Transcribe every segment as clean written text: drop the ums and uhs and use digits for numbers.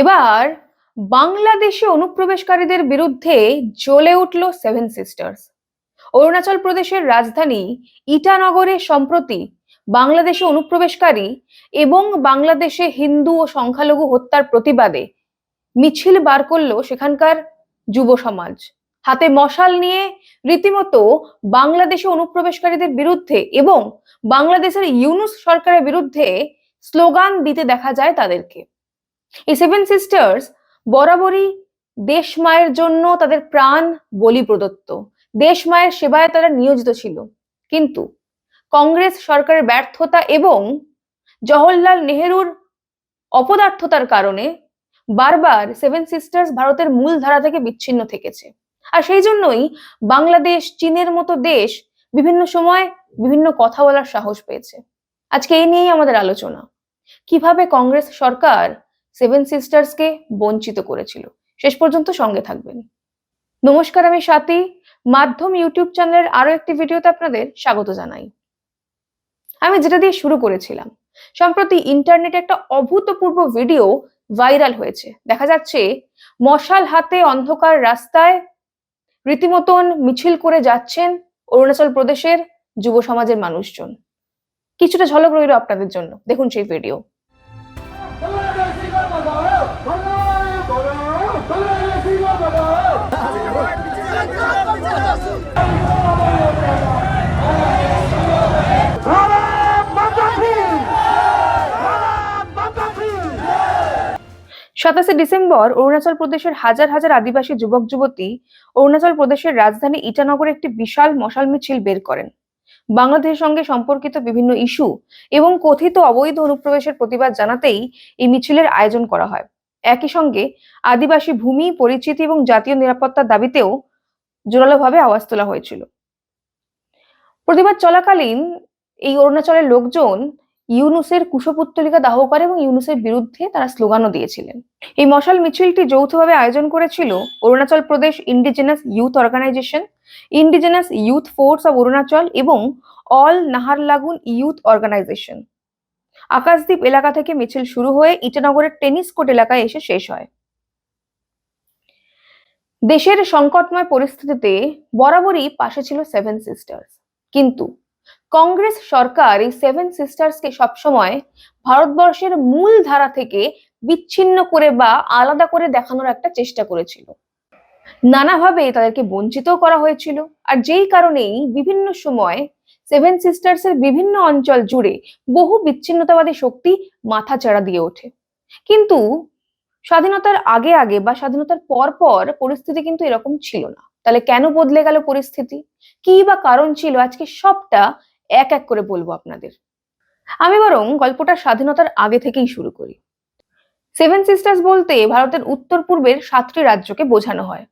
এবার বাংলাদেশে অনুপ্রবেশকারীদের বিরুদ্ধে জ্বলে উঠল সেভেন সিস্টার্স। অরুণাচল প্রদেশের রাজধানী ইটানগরে সম্প্রতি বাংলাদেশে অনুপ্রবেশকারী এবং বাংলাদেশে হিন্দু ও সংখ্যালঘু হত্যার প্রতিবাদে মিছিল বার করলো সেখানকার যুব সমাজ। হাতে মশাল নিয়ে রীতিমতো বাংলাদেশে অনুপ্রবেশকারীদের বিরুদ্ধে এবং বাংলাদেশের ইউনূস সরকারের বিরুদ্ধে স্লোগান দিতে দেখা যায় তাদেরকে। এই সেভেন সিস্টার্স বরাবরই দেশ মায়ের জন্য তাদের প্রাণ বলি প্রদত্ত, দেশ মায়ের সেবায় তারা নিয়োজিত ছিল। কিন্তু কংগ্রেস সরকারের ব্যর্থতা এবং জওহরলাল নেহেরুর অপদার্থতার কারণে বারবার সেভেন সিস্টার্স ভারতের মূল ধারা থেকে বিচ্ছিন্ন থেকেছে। আর সেই জন্যই বাংলাদেশ, চীনের মতো দেশ বিভিন্ন সময় বিভিন্ন কথা বলার সাহস পেয়েছে। আজকে এই নিয়েই আমাদের আলোচনা, কিভাবে কংগ্রেস সরকার সেভেন সিস্টার্সকে বঞ্চিত করেছিল। শেষ পর্যন্ত সঙ্গে থাকবেন। নমস্কার, আমি স্বাতী। মাধ্যম ইউটিউব চ্যানেলের আরো একটি ভিডিওতে আপনাদের স্বাগত জানাই। আমি যেটা দিয়ে শুরু করেছিলাম, সম্প্রতি ইন্টারনেটে একটা অভূতপূর্ব ভিডিও ভাইরাল হয়েছে। দেখা যাচ্ছে মশাল হাতে অন্ধকার রাস্তায় রীতিমতন মিছিল করে যাচ্ছেন অরুণাচল প্রদেশের যুব সমাজের মানুষজন। কিছুটা ঝলক রইল আপনাদের জন্য, দেখুন সেই ভিডিও। সাতাশে ডিসেম্বর অরুণাচল প্রদেশের হাজার হাজার আদিবাসী যুবক যুবতী অরুণাচল প্রদেশের রাজধানী ইটানগরে একটি বিশাল মশাল মিছিল বের করেন। বাংলাদেশের সঙ্গে সম্পর্কিত বিভিন্ন ইস্যু এবং কথিত অবৈধ অনুপ্রবেশের প্রতিবাদ জানাতেই এই মিছিলের আয়োজন করা হয়। একই সঙ্গে আদিবাসী ভূমি পরিচিতি এবং জাতীয় নিরাপত্তার দাবিতেও জোরালোভাবে আওয়াজ তোলা হয়েছিল। প্রতিবাদ চলাকালীন এই অরুণাচলের লোকজন ইউনূসের কুশপুত্তলিকা দাহ করে এবং ইউনূসের বিরুদ্ধে তারা স্লোগানও দিয়েছিলেন। এই মশাল মিছিলটি যৌথভাবে আয়োজন করেছিল Arunachal Pradesh indigenous youth organisation, indigenous youth force of Arunachal এবং all Naharlagun youth organisation. Akashdeep এলাকা থেকে মিছিল শুরু হয়ে ইটানগরের টেনিস কোর্ট এলাকায় এসে শেষ হয়। দেশের সংকটময় পরিস্থিতিতে বরাবরই পাশে ছিল সেভেন সিস্টার্স, কিন্তু কংগ্রেস সরকার এই সেভেন সিস্টার্সকে সবসময় ভারতবর্ষের মূল ধারা থেকে বিচ্ছিন্ন করে বা আলাদা করে দেখানোর একটা চেষ্টা করেছিল। নানাভাবে তাদেরকে বঞ্চিত করা হয়েছিল, আর যেই কারণেই বিভিন্ন সময় সেভেন সিস্টার্স এর বিভিন্ন অঞ্চল জুড়ে বহু বিচ্ছিন্নতাবাদী শক্তি মাথাচাড়া দিয়ে ওঠে। কিন্তু স্বাধীনতার আগে আগে বা স্বাধীনতার পর পর পরিস্থিতি কিন্তু এরকম ছিল না। তাহলে কেন বদলে গেল পরিস্থিতি, কি বা কারণ ছিল, আজকে সবটা এক এক করে বলবো আপনাদের। আমি বরং গল্পটা স্বাধীনতার আগে থেকেই শুরু করি। সেভেন সিস্টার্স বলতে ভারতের উত্তর পূর্বের 7টি রাজ্যকে বোঝানো হয়: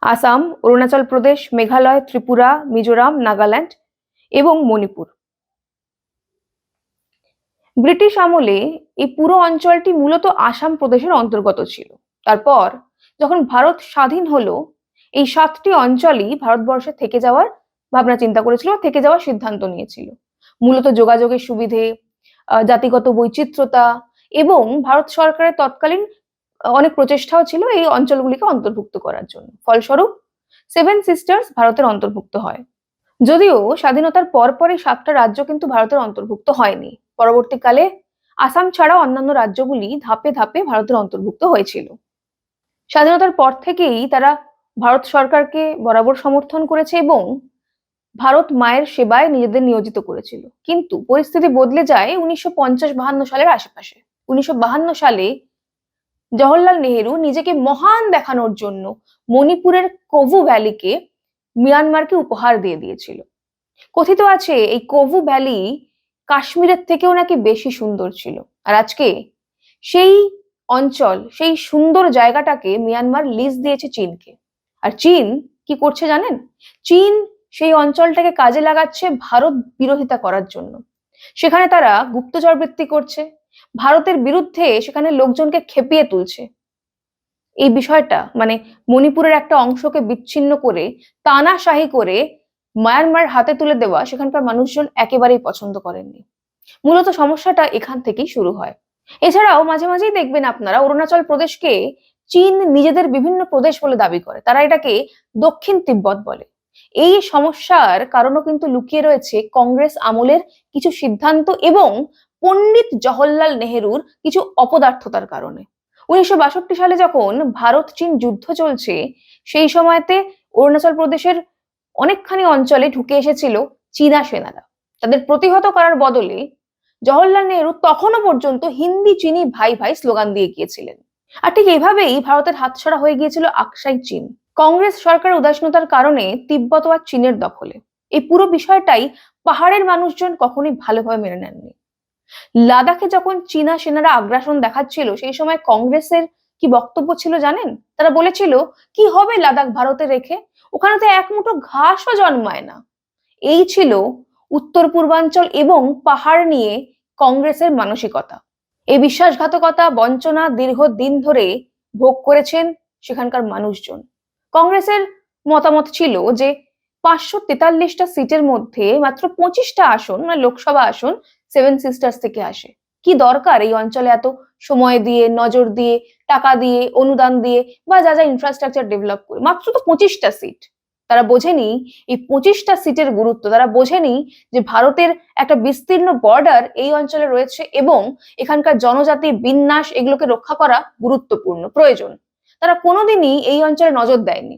আসাম, অরুণাচল প্রদেশ, মেঘালয়, ত্রিপুরা, মিজোরাম, নাগাল্যান্ড এবং মণিপুর। ব্রিটিশ আমলে এই পুরো অঞ্চলটি মূলত আসাম প্রদেশের অন্তর্গত ছিল। তারপর যখন ভারত স্বাধীন হলো, এই 7টি অঞ্চলই ভারতবর্ষে থেকে যাওয়ার ভাবনা চিন্তা করেছিল, থেকে যাওয়ার সিদ্ধান্ত নিয়েছিল। মূলত যোগাযোগের সুবিধে, জাতিগত বৈচিত্র্যতা এবং ভারত সরকারের তৎকালীন অনেক প্রচেষ্টাও ছিল এই অঞ্চলগুলিকে অন্তর্ভুক্ত করার জন্য। ফলস্বরূপ সেভেন সিস্টার্স ভারতের অন্তর্ভুক্ত হয়। যদিও স্বাধীনতার পরপরই 7টা রাজ্য কিন্তু ভারতের অন্তর্ভুক্ত হয়নি। পরবর্তীকালে আসাম ছাড়া অন্যান্য রাজ্যগুলি ধাপে ধাপে ভারতের অন্তর্ভুক্ত হয়েছিল। স্বাধীনতার পর থেকেই তারা ভারত সরকারকে বরাবর সমর্থন করেছে এবং ভারত মায়ের সেবায় নিজেদের নিয়োজিত করেছিল। কিন্তু পরিস্থিতি বদলে যায় 1950-52 সালের আশেপাশে। 1952 সালে জওহরলাল নেহেরু নিজেকে মহান দেখানোর জন্য মণিপুরের কোভু ভ্যালিকে মিয়ানমারকে উপহার দিয়ে দিয়েছিল। কথিত আছে এই কোভু ভ্যালি কাশ্মীরের থেকেও নাকি বেশি সুন্দর ছিল। আর আজকে সেই অঞ্চল, সেই সুন্দর জায়গাটাকে মিয়ানমার লিজ দিয়েছে চীনকে। আর চীন কি করছে জানেন? চীন সেই অঞ্চলটাকে কাজে লাগাচ্ছে ভারত বিরোধিতা করার জন্য। সেখানে তারা গুপ্তচর বৃত্তি করছে, ভারতের বিরুদ্ধে সেখানে লোকজনকে খেপিয়ে তুলছে। এই বিষয়টা মানে মণিপুরের একটা অংশকে বিচ্ছিন্ন করে তানাশাহি করে মায়ানমার হাতে তুলে দেওয়া সেখানকার মানুষজন একেবারেই পছন্দ করেননি। মূলত সমস্যাটা এখান থেকেই শুরু হয়। এছাড়াও মাঝে মাঝেই দেখবেন আপনারা অরুণাচল প্রদেশকে চীন নিজেদের বিভিন্ন প্রদেশ বলে দাবি করে, তারা এটাকে দক্ষিণ তিব্বত বলে। এই সমস্যার কারণও কিন্তু লুকিয়ে রয়েছে কংগ্রেস আমলের কিছু সিদ্ধান্ত এবং পণ্ডিত জওহরলাল নেহেরুর কিছু অপদার্থতার কারণে। 1962 সালে যখন ভারত চীন যুদ্ধ চলছে, সেই সময়তে অরুণাচল প্রদেশের অনেকখানি অঞ্চলে ঢুকে এসেছিল চীনা সেনারা। তাদের প্রতিহত করার বদলে জওহরলাল নেহেরু তখনও পর্যন্ত হিন্দি চিনি ভাই ভাই স্লোগান দিয়ে গিয়েছিলেন। আর ঠিক এইভাবেই ভারতের হাতছাড়া হয়ে গিয়েছিল আকসাই চীন। কংগ্রেস সরকারের উদাসীনতার কারণে তিব্বত আর চীনের দখলে। এই পুরো বিষয়টাই পাহাড়ের মানুষজন কখনোই ভালোভাবে মেনে নেননি। লাদাখে যখন চীনা সেনারা আগ্রাসন দেখাচ্ছিল, সেই সময় কংগ্রেসের কি বক্তব্য ছিল জানেন? তারা বলেছিল, কি হবে লাদাখ ভারতে রেখে, ওখানে তো এক মুঠো ঘাসও জন্মায় না। এই ছিল উত্তর পূর্বাঞ্চল এবং পাহাড় নিয়ে কংগ্রেসের মানসিকতা। এই বিশ্বাসঘাতকতা, বঞ্চনা দীর্ঘদিন ধরে ভোগ করেছেন সেখানকার মানুষজন। কংগ্রেসের মতামত ছিল যে 543টা সিটের মধ্যে মাত্র 25টা আসন, মানে লোকসভা আসন, সেভেন সিস্টার্স থেকে আসে। কি দরকার এই অঞ্চলে এত সময় দিয়ে, নজর দিয়ে, টাকা দিয়ে, অনুদান দিয়ে বা যা যা ইনফ্রাস্ট্রাকচার ডেভেলপ করে, মাত্র তো 25টা সিট। তারা বোঝেনি এই 25টা সিটের গুরুত্ব, তারা বোঝেনি যে ভারতের একটা বিস্তীর্ণ বর্ডার এই অঞ্চলে রয়েছে এবং এখানকার জনজাতি বিন্যাস এগুলোকে রক্ষা করা গুরুত্বপূর্ণ, প্রয়োজন। তারা কোনোদিনই এই অঞ্চলে নজর দেয়নি।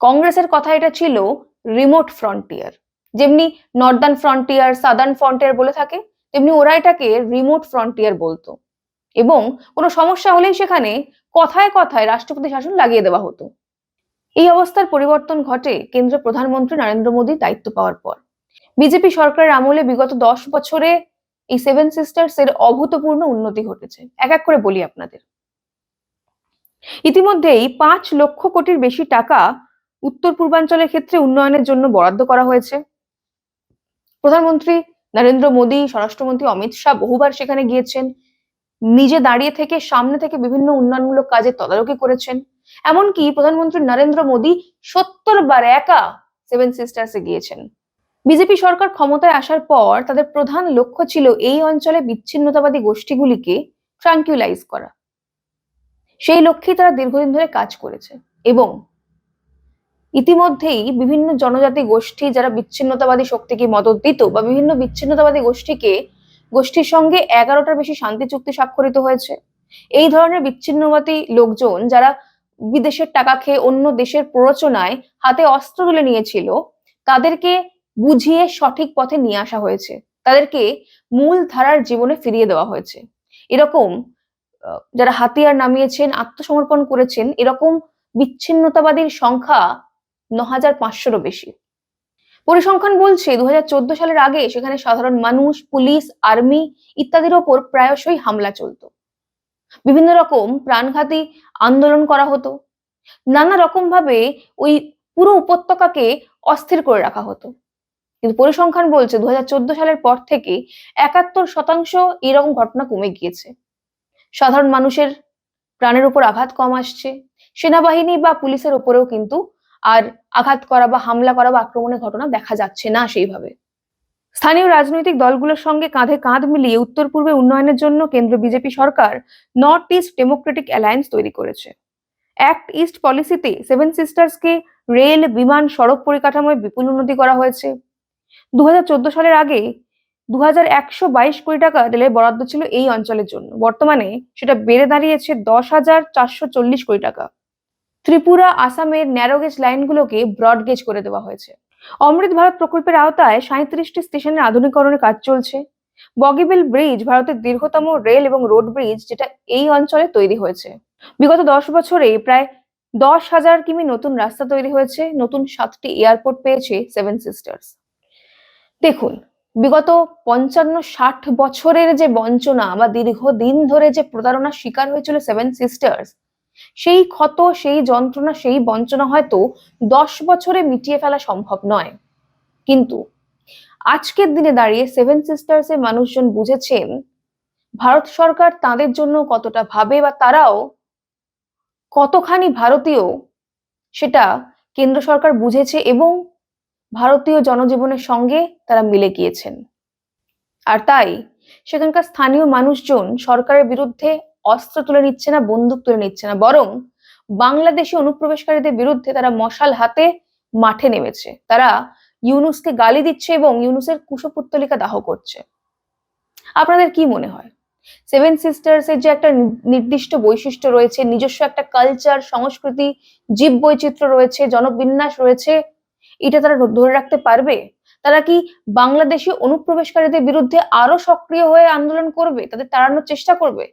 কংগ্রেসের কথা এটা ছিল রিমোট ফ্রন্টিয়ার। যেমনি নর্দার্ন ফ্রন্টিয়ার, সাদার্ন ফ্রন্টিয়ার বলে থাকে, তেমনি ওরা এটাকে রিমোট ফ্রন্টিয়ার বলতো। এবং কোনো সমস্যা হলেই সেখানে কথায় কথায় রাষ্ট্রপতি শাসন লাগিয়ে দেওয়া হতো। এই অবস্থার পরিবর্তন ঘটে কেন্দ্র প্রধানমন্ত্রী নরেন্দ্র মোদী দায়িত্ব পাওয়ার পর। বিজেপি সরকারের আমলে বিগত 10 বছরে এই সেভেন সিস্টার্স এর অভূতপূর্ণ উন্নতি ঘটেছে। এক এক করে বলি আপনাদের। ইতিমধ্যেই 5 লক্ষ কোটির বেশি টাকা উত্তর পূর্বাঞ্চলের ক্ষেত্রে উন্নয়নের জন্য বরাদ্দ করা হয়েছে। প্রধানমন্ত্রী নরেন্দ্র মোদী, স্বরাষ্ট্রমন্ত্রী অমিত শাহ বহুবার সেখানে গিয়েছেন, নিজে দাঁড়িয়ে থেকে সামনে থেকে বিভিন্ন উন্নয়নমূলক কাজের তদারকি করেছেন। এমনকি প্রধানমন্ত্রী নরেন্দ্র মোদী 70 বার একা সেভেন সিস্টার্সে গিয়েছেন। বিজেপি সরকার ক্ষমতায় আসার পর তাদের প্রধান লক্ষ্য ছিল এই অঞ্চলে বিচ্ছিন্নতাবাদী গোষ্ঠীগুলিকে ট্রাঙ্কুলাইজ করা। সেই লক্ষ্যেই তারা দীর্ঘদিন ধরে কাজ করেছে এবং ইতিমধ্যেই বিভিন্ন জনজাতি গোষ্ঠী যারা বিচ্ছিন্নতাবাদী শক্তিকে মদত দিত বা বিভিন্ন বিচ্ছিন্নতাবাদী গোষ্ঠীর সঙ্গে 11টার বেশি শান্তি চুক্তি স্বাক্ষরিত হয়েছে। এই ধরনের বিচ্ছিন্নতাবাদী লোকজন যারা বিদেশের টাকা খেয়ে অন্য দেশের প্ররোচনায় হাতে অস্ত্র তুলে নিয়েছিল, তাদেরকে বুঝিয়ে সঠিক পথে নিয়ে আসা হয়েছে, তাদেরকে মূল ধারার জীবনে ফিরিয়ে দেওয়া হয়েছে। এরকম যারা হাতিয়ার নামিয়েছেন, আত্মসমর্পণ করেছেন, এরকম বিচ্ছিন্নতাবাদীর সংখ্যা 9,500-রও বেশি। পরিসংখ্যান বলছে 2014 সালের আগে সেখানে সাধারণ মানুষ, পুলিশ, আর্মি ইত্যাদির ওপর প্রায়শই হামলা চলতো। বিভিন্ন রকম প্রাণঘাতী আন্দোলন করা হতো। নানা রকম ভাবে ওই পুরো উপত্যকাকে অস্থির করে রাখা হতো। কিন্তু পরিসংখ্যান বলছে 2014 সালের পর থেকে 71% এরকম ঘটনা কমে গিয়েছে। সাধারণ মানুষের প্রাণের উপর আঘাত কম আসছে। সেনাবাহিনী বা পুলিশের উপরেও কিন্তু আর আঘাত করা বা হামলা করা বা আক্রমণের ঘটনা দেখা যাচ্ছে না সেইভাবে। স্থানীয় রাজনৈতিক দলগুলোর সঙ্গে কাঁধে কাঁধ মিলিয়ে উত্তর পূর্বে উন্নয়নের জন্য কেন্দ্র বিজেপি সরকার নর্থ ইস্ট ডেমোক্রেটিক অ্যালায়েন্স তৈরি করেছে। অ্যাক্ট ইস্ট পলিসিতে সেভেন সিস্টার্সকে রেল, বিমান, সড়ক পরিকাঠামোয় বিপুল উন্নতি করা হয়েছে। 2014 সালের আগে 2122 কোটি টাকা রেলের বরাদ্দ ছিল এই অঞ্চলের জন্য। বর্তমানে সেটা বেড়ে দাঁড়িয়েছে 10,440 কোটি টাকা। ত্রিপুরা, আসামের ন্যারোগেজ লাইনগুলোকে ব্রডগেজ করে দেওয়া হয়েছে। অমৃত ভারত প্রকল্পের আওতায় 37টি স্টেশনের আধুনিকরণের কাজ চলছে। বগিবিল ব্রিজ ভারতের দীর্ঘতম রেল এবং রোড ব্রিজ, যেটা এই অঞ্চলে তৈরি হয়েছে। বিগত 10 বছরে প্রায় 10,000 কিমি নতুন রাস্তা তৈরি হয়েছে। নতুন 7টি এয়ারপোর্ট পেয়েছে সেভেন সিস্টার্স। দেখুন, বিগত 55-60 বছরের যে বঞ্চনা বা দীর্ঘদিন ধরে যে প্রতারণার শিকার হয়েছিল সেভেন সিস্টার্স, সেই ক্ষত, সেই যন্ত্রণা, সেই বঞ্চনা হয়তো 10 বছরে মিটিয়ে ফেলা সম্ভব নয়। কিন্তু আজকের দিনে দাঁড়িয়ে সেভেন সিস্টার্স এর মানুষজন বুঝেছেন ভারত সরকার তাদের জন্য কতটা ভাবে বা তারাও কতখানি ভারতীয়, সেটা কেন্দ্র সরকার বুঝেছে এবং ভারতীয় জনজীবনের সঙ্গে তারা মিলে গিয়েছেন। আর তাই সেখানকার স্থানীয় মানুষজন সরকারের বিরুদ্ধে অস্ত্র তুলে নিচ্ছে না, বন্দুক তুলে নিচ্ছে না, বরং বাংলাদেশি অনুপ্রবেশকারীদের বিরুদ্ধে তারা মশাল হাতে মাঠে নেমেছে। তারা ইউনূসকে গালি দিচ্ছে এবং ইউনূসের কুশপুত্তলিকা দাহ করছে। আপনাদের কি মনে হয়, সেভেন সিস্টার্স এর যে একটা নির্দিষ্ট বৈশিষ্ট্য রয়েছে, নিজস্ব একটা কালচার, সংস্কৃতি, জীব বৈচিত্র্য রয়েছে, জনবিন্যাস রয়েছে, এটা তারা ধরে রাখতে পারবে? তারা কি বাংলাদেশি অনুপ্রবেশকারীদের বিরুদ্ধে আরো সক্রিয় হয়ে আন্দোলন করবে, তাদের তাড়ানোর চেষ্টা করবে?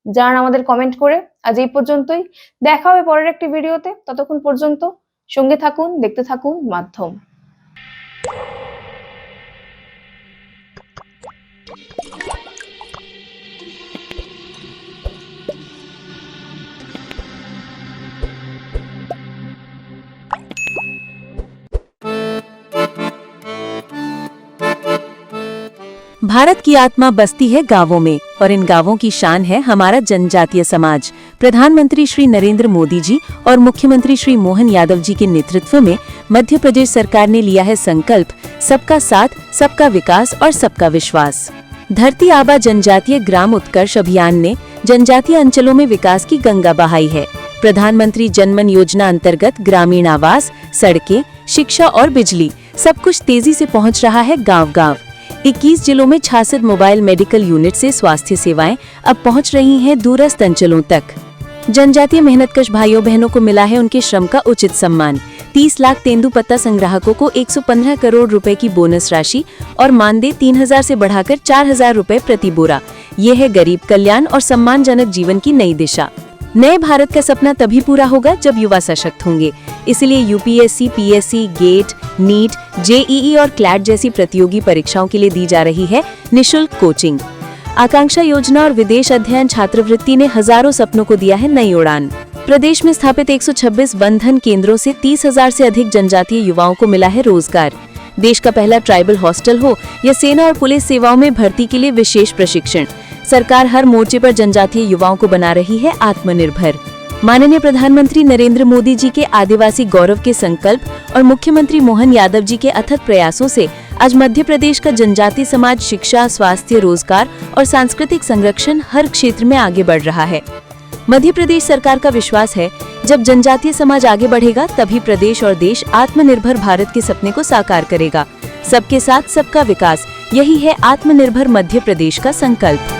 জানান আমাদের কমেন্ট করে। আজ এই পর্যন্তই, দেখা হবে পরের একটি ভিডিওতে। ততক্ষণ পর্যন্ত সঙ্গে থাকুন, দেখতে থাকুন মাধ্যম। भारत की आत्मा बसती है गांवों में और इन गांवों की शान है हमारा जनजातीय समाज। प्रधानमंत्री श्री नरेंद्र मोदी जी और मुख्यमंत्री श्री मोहन यादव जी के नेतृत्व में मध्य प्रदेश सरकार ने लिया है संकल्प, सबका साथ, सबका विकास और सबका विश्वास। धरती आबा जनजातीय ग्राम उत्कर्ष अभियान ने जनजातीय अंचलों में विकास की गंगा बहाई है। प्रधानमंत्री जनमन योजना अंतर्गत ग्रामीण आवास, सड़कें, शिक्षा और बिजली सब कुछ तेजी से पहुंच रहा है गांव-गांव। 21 जिलों में 66 मोबाइल मेडिकल यूनिट से स्वास्थ्य सेवाएं अब पहुंच रही हैं दूरस्थ अंचलों तक। जनजातीय मेहनतकश भाइयों बहनों को मिला है उनके श्रम का उचित सम्मान। 30 लाख तेंदुपत्ता संग्राहकों को 115 करोड़ रुपए की बोनस राशि और मानदेय 3000 से बढ़ाकर 4000 रुपए प्रति बोरा। ये है गरीब कल्याण और सम्मानजनक जीवन की नई दिशा। नए भारत का सपना तभी पूरा होगा जब युवा सशक्त होंगे। इसलिए UPSC, PSC, GATE, NEET, JEE और क्लैट जैसी प्रतियोगी परीक्षाओं के लिए दी जा रही है निशुल्क कोचिंग। आकांक्षा योजना और विदेश अध्ययन छात्रवृत्ति ने हजारों सपनों को दिया है नई उड़ान। प्रदेश में स्थापित 126 वनधन केंद्रों से 30,000 से अधिक जनजातीय युवाओं को मिला है रोजगार। देश का पहला ट्राइबल हॉस्टल हो या सेना और पुलिस सेवाओं में भर्ती के लिए विशेष प्रशिक्षण, सरकार हर मोर्चे पर जनजातीय युवाओं को बना रही है आत्मनिर्भर। माननीय प्रधानमंत्री नरेंद्र मोदी जी के आदिवासी गौरव के संकल्प और मुख्यमंत्री मोहन यादव जी के अथक प्रयासों से आज मध्य प्रदेश का जनजातीय समाज शिक्षा, स्वास्थ्य, रोजगार और सांस्कृतिक संरक्षण हर क्षेत्र में आगे बढ़ रहा है। मध्य प्रदेश सरकार का विश्वास है, जब जनजातीय समाज आगे बढ़ेगा तभी प्रदेश और देश आत्मनिर्भर भारत के सपने को साकार करेगा। सबके साथ, सबका विकास, यही है आत्मनिर्भर मध्य प्रदेश का संकल्प।